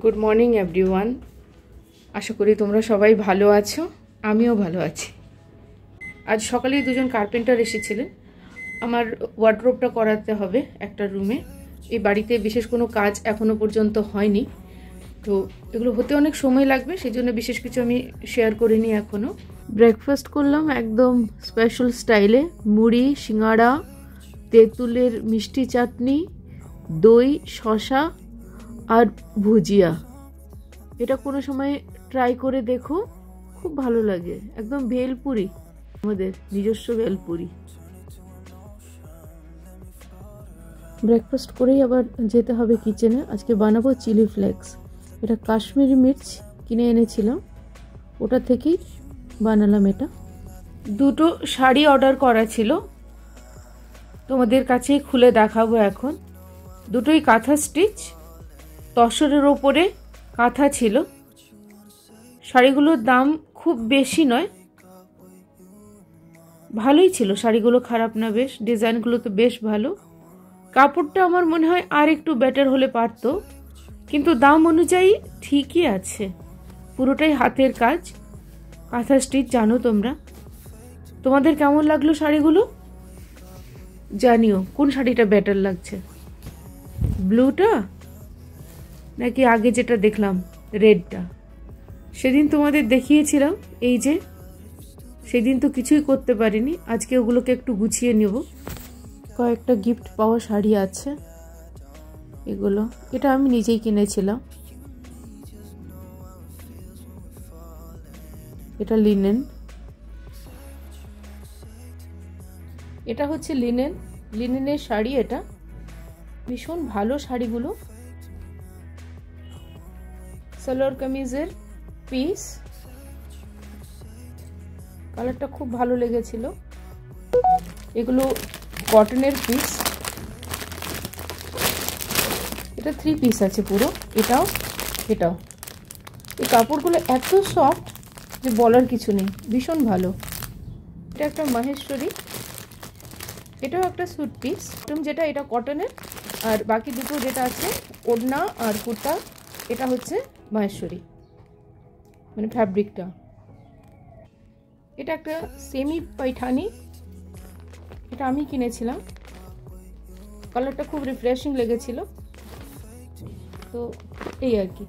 Good morning everyone. আশা করি তোমরা সবাই ভালো আছো, আমিও ভালো আছি। আজ সকালেই দুজন কার্পেন্টার এসেছিলেন। আমার ওয়ার্ডরোবটা করাতে হবে একটা রুমে। এই বাড়িতে বিশেষ কোনো কাজ এখনো পর্যন্ত হয়নি, তো এগুলো হতে অনেক সময় লাগবে, সেই জন্য বিশেষ কিছু আমি শেয়ার করিনি এখনও। ব্রেকফাস্ট করলাম একদম স্পেশাল স্টাইলে, মুড়ি, সিঙ্গাড়া, তেঁতুলের মিষ্টি চাটনি, দই, শসা আর ভুজিয়া। এটা কোনো সময় ট্রাই করে দেখো, খুব ভালো লাগে। একদম ভেলপুরি, আমাদের নিজস্ব ভেলপুরি। ব্রেকফাস্ট করেই আবার যেতে হবে কিচেনে। আজকে বানাবো চিলি ফ্লেক্স। এটা কাশ্মীরি মির্চ কিনে এনেছিলাম, ওটা থেকেই বানালাম এটা। দুটো শাড়ি অর্ডার করা ছিল, তোমাদের কাছেই খুলে দেখাবো এখন। দুটোই কাঁথা স্টিচ, তসরের ওপরে কাঁথা ছিল। শাড়িগুলোর দাম খুব বেশি নয়, ভালোই ছিল শাড়িগুলো, খারাপ না, বেশ ডিজাইনগুলো তো বেশ ভালো। কাপড়টা আমার মনে হয় আর একটু বেটার হলে পারতো, কিন্তু দাম অনুযায়ী ঠিকই আছে। পুরোটাই হাতের কাজ, কাঁথা স্টিচ, জানো তোমরা। তোমাদের কেমন লাগলো শাড়িগুলো জানিও, কোন শাড়িটা বেটার লাগছে, ব্লুটা নাকি আগে যেটা দেখলাম রেডটা। সেদিন তোমাদের দেখিয়েছিলাম, এই যে সেদিন তো কিছুই করতে পারিনি, আজকে ওগুলোকে একটু গুছিয়ে নেব। কয়েকটা গিফট পাওয়া শাড়ি আছে এগুলো, এটা আমি নিজেই কিনেছিলাম। এটা লিনেন, এটা হচ্ছে লিনেনের শাড়ি। এটা ভীষণ ভালো শাড়িগুলো। সালোয়ার কামিজের পিস, কালারটা খুব ভালো লেগেছিল। এগুলো কটনের পিস, এটা 3 পিস আছে পুরো, এটাও এটাও। এই কাপড়গুলো এত সফট যে বলার কিছু নেই, ভীষণ ভালো। এটা একটা মাহেশ্বরী, এটাও একটা স্যুট পিস। যেটা এটা কটনের, আর বাকি দুটো যেটা আছে ওড়না আর কুর্তা, এটা হচ্ছে মাহেশ্বরী, মানে ফ্যাব্রিকটা। এটা একটা সেমি পাইঠানি, এটা আমি কিনেছিলাম। কালারটা খুব রিফ্রেশিং লেগেছিল, তো এই আর কি।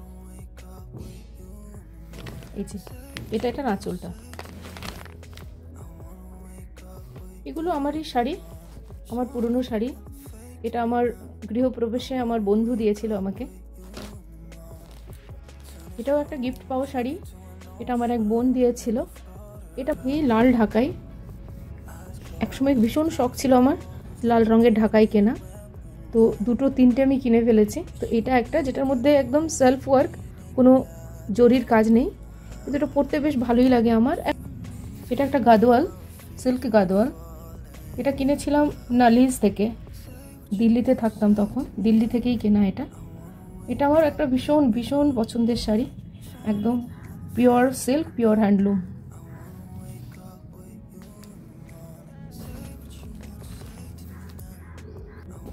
এই যে এটা একটা আঁচলটা। এগুলো আমারই শাড়ি, আমার পুরনো শাড়ি। এটা আমার গৃহপ্রবেশে আমার বন্ধু দিয়েছিল আমাকে। এটাও একটা গিফট পাওয়া শাড়ি, এটা আমার এক বোন দিয়েছিল। এটা এই লাল ঢাকাই, একসময় ভীষণ শখ ছিল আমার লাল রঙের ঢাকাই কেনা, তো দুটো তিনটে আমি কিনে ফেলেছি। তো এটা একটা, যেটার মধ্যে একদম সেলফ ওয়ার্ক, কোনো জরির কাজ নেই, কিন্তু এটা পরতে বেশ ভালোই লাগে আমার। এটা একটা গাদোয়াল, সিল্ক গাদোয়াল। এটা কিনেছিলাম নালিজ থেকে, দিল্লিতে থাকতাম তখন, দিল্লি থেকেই কেনা এটা। এটা আমার একটা ভীষণ ভীষণ পছন্দের শাড়ি, একদম পিওর সিল্ক, পিওর হ্যান্ডলুম।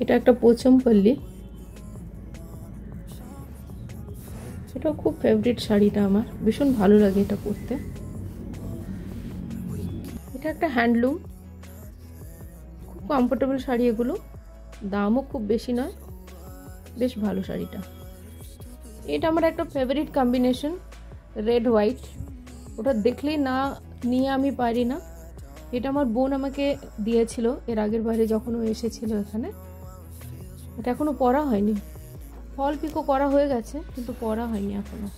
এটা একটা পোচমপল্লী, এটাও খুব ফেভারিট শাড়িটা আমার, ভীষণ ভালো লাগে এটা পরতে। এটা একটা হ্যান্ডলুম, খুব কমফোর্টেবল শাড়ি এগুলো, দামও খুব বেশি নয়, বেশ ভালো শাড়িটা। এটা আমার একটা ফেভারিট কম্বিনেশন, রেড হোয়াইট। ওটা দেখলেই না নিয়ে আমি পারি না। এটা আমার বোন আমাকে দিয়েছিল এর আগের বারে যখন ও এসেছিল এখানে। এটা এখনো পরা হয়নি, ফল পিকো করা হয়ে গেছে কিন্তু পরা হয়নি এখনো।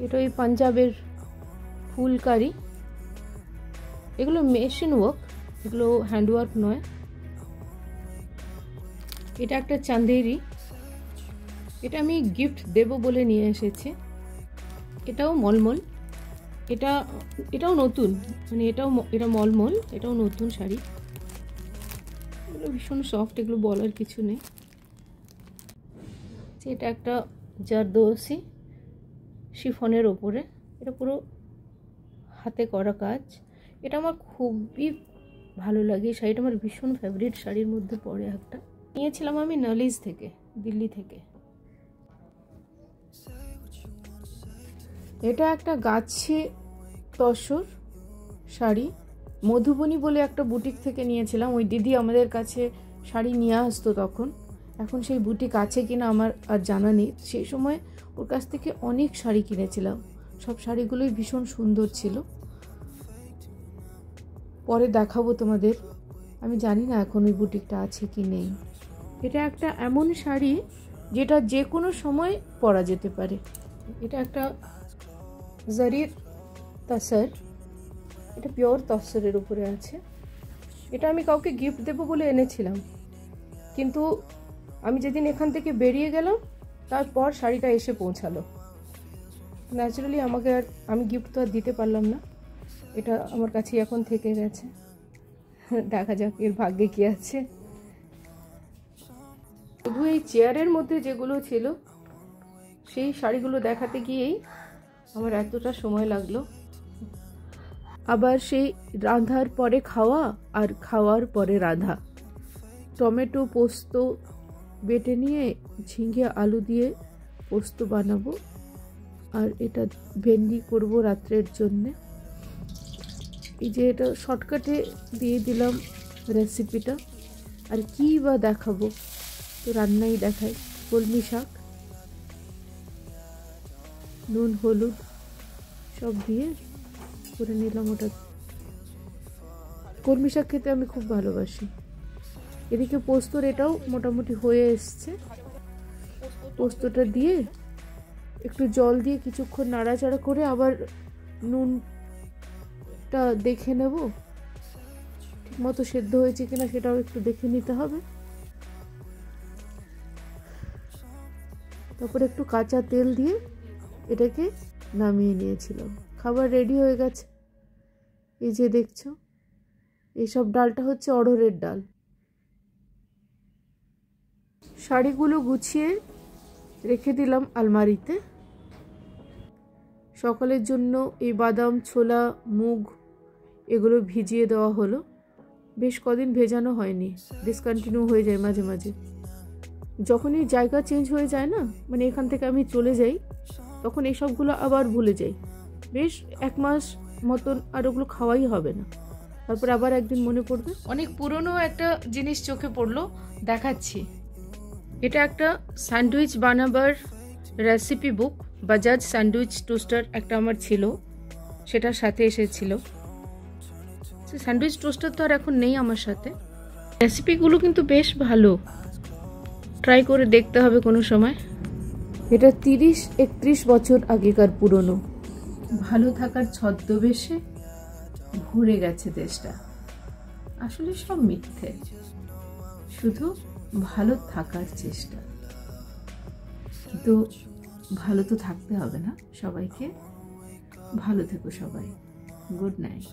এটা ওই পাঞ্জাবের ফুলকারি, এগুলো মেশিন ওয়ার্ক, এগুলো হ্যান্ডওয়ার্ক নয়। এটা একটা চান্দেরি, এটা আমি গিফট দেব বলে নিয়ে এসেছি। এটাও মলমল, এটাও নতুন, মানে এটা মলমল, এটাও নতুন শাড়ি। এগুলো ভীষণ সফট, এগুলো বলার কিছু নেই। এটা একটা জারদোসি শিফনের ওপরে, এটা পুরো হাতে করা কাজ। এটা আমার খুবই ভালো লাগে, এই শাড়িটা আমার ভীষণ ফেভারিট শাড়ির মধ্যে পড়ে একটা। নিয়েছিলাম আমি নালিজ থেকে, দিল্লি থেকে। এটা একটা গাছি তসর শাড়ি, মধুবনী বলে একটা বুটিক থেকে নিয়েছিলাম। ওই দিদি আমাদের কাছে শাড়ি নিয়ে আসতো তখন। এখন সেই বুটিক আছে কিনা আমার আর জানা নেই। সেই সময় ওর কাছ থেকে অনেক শাড়ি কিনেছিলাম, সব শাড়িগুলোই ভীষণ সুন্দর ছিল। পরে দেখাবো তোমাদের, আমি জানি না এখন ওই বুটিকটা আছে কি নেই। এটা একটা এমন শাড়ি যেটা যে কোনো সময় পরা যেতে পারে। এটা একটা জারির তসর, এটা পিওর তসরের উপরে আছে। এটা আমি কাউকে গিফট দেবো বলে এনেছিলাম, কিন্তু আমি যেদিন এখান থেকে বেরিয়ে গেলাম তারপর শাড়িটা এসে পৌঁছালো। ন্যাচারালি আমাকে আর আমি গিফট তো আর দিতে পারলাম না, এটা আমার কাছে এখন থেকে গেছে। দেখা যাক এর ভাগ্যে কি আছে। শুধু এই চেয়ারের মধ্যে যেগুলো ছিল সেই শাড়িগুলো দেখাতে গিয়েই আমার এতটা সময় লাগলো। আবার সেই রান্ধার পরে খাওয়া আর খাওয়ার পরে রাঁধা। টমেটো পোস্ত বেটে নিয়ে ঝিঙে আলু দিয়ে পোস্ত বানাবো, আর এটা ভেন্ডি করব রাত্রের জন্যে। এই যে এটা শর্টকাটে দিয়ে দিলাম রেসিপিটা, আর কী বা দেখাবো, তো রান্নাই দেখাই। কলমি শাক, নুন হলুদ সব দিয়ে করে নিলাম। ওটা কলমি শাক খেতে আমি খুব ভালোবাসি। এদিকে পোস্তর এটাও মোটামুটি হয়ে এসছে। পোস্তটা দিয়ে একটু জল দিয়ে কিছুক্ষণ নাড়াচাড়া করে আবার নুনটা দেখে নেব ঠিক মতো সেদ্ধ হয়েছে কিনা, সেটাও একটু দেখে নিতে হবে। তারপরে একটু কাঁচা তেল দিয়ে এটাকে নামিয়ে নিয়েছিলাম। খাবার রেডি হয়ে গেছে। এই যে দেখছো, এইসব ডালটা হচ্ছে অড়হরের ডাল। শাড়িগুলো গুছিয়ে রেখে দিলাম আলমারিতে। সকালের জন্য এই বাদাম, ছোলা, মুগ এগুলো ভিজিয়ে দেওয়া হলো। বেশ কদিন ভেজানো হয়নি, ডিসকন্টিনিউ হয়ে যায় মাঝে মাঝে। যখনই জায়গা চেঞ্জ হয়ে যায় না, মানে এখান থেকে আমি চলে যাই, তখন এইসবগুলো আবার ভুলে যাই। বেশ 1 মাস মতন আর ওগুলো খাওয়াই হবে না। তারপর আবার একদিন মনে পড়বে। অনেক পুরনো একটা জিনিস চোখে পড়লো, দেখাচ্ছি। এটা একটা স্যান্ডউইচ বানাবার রেসিপি বুক। বাজাজ স্যান্ডউইচ টোস্টার একটা আমার ছিল, সেটার সাথে এসেছিল। স্যান্ডউইচ টোস্টার তো আর এখন নেই আমার সাথে। রেসিপিগুলো কিন্তু বেশ ভালো, ট্রাই করে দেখতে হবে কোনো সময়। এটা 30-31 বছর আগেকার পুরনো। ভালো থাকার ছদ্মবেশে ঘুরে গেছে দেশটা। আসলে সব মিথ্যে, শুধু ভালো থাকার চেষ্টা। কিন্তু ভালো তো থাকতে হবে না সবাইকে। ভালো থেকো সবাই। Good night.